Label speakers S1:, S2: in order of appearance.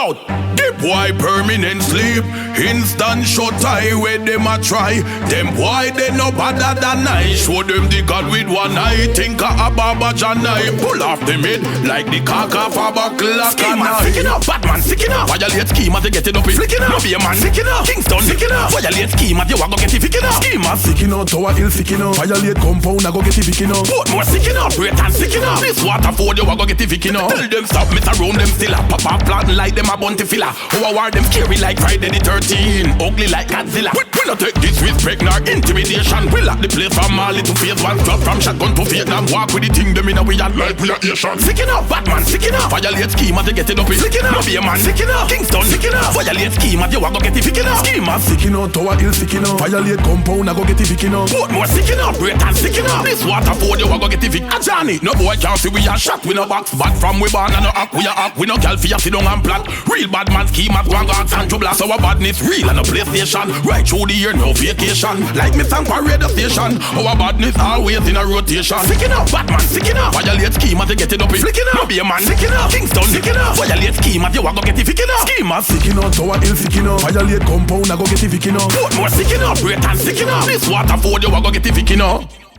S1: out. The boy permanent sleep. Instant shot eye where them a try. Them boy they no better than I. Show them the God with one eye. Think a Baba Janai. Pull off the mid like the cock off a buckle. Schema sticking up, Batman sticking up. Violate schema to get it up. Flicking up, be a man sticking up. Kingston sticking up. Violate schema, you a go get it picking up. Schema sticking up, Tower Hill sticking up. Violate compound, I go get it picking up. Portmore sticking up, Brayton sticking up. This Waterford, you a go get it picking up. Tell them stop, Mr. Round them still up. Papa planting like them a bunty filler. Who a war them scary like Friday the 13th. Ugly like Godzilla. We not take disrespect nor intimidation. We lock the place from Mali to phase one. Club from shotgun to Vietnam. Walk with the thing them in a we are like we are Asian. Sticking up, Batman sticking up. Violate schema to get it up. Sticking up, be a man sticking up. Kingston sticking up. Violate schema, you a go get it picking up. Schema sticking up, Tower Hill sticking up. Violate compound, I go get it picking up. Portmore sticking up, Brayton sticking up. This Waterford, you a go get it picking up. Johnny, no boy can't see we are shot. We no box bad from we born and no act we are act. We no girl for you sit down and plot. Real bad man schema, go and go and to blast. Our badness real and no PlayStation. Right through the year, no vacation. Like me sang for radio station. Our badness always in a rotation. Sticking up, Batman sticking up. Violate schema to get it up. Flicking up, no be a man sticking up. Kingston sticking up. Violate schema, you a go get it picking up. Schema sticking up, Tower Hill sticking up. Violate compound, I go get it picking up. Portmore sticking up, Brayton sticking up. This Waterford, you a go get it picking up.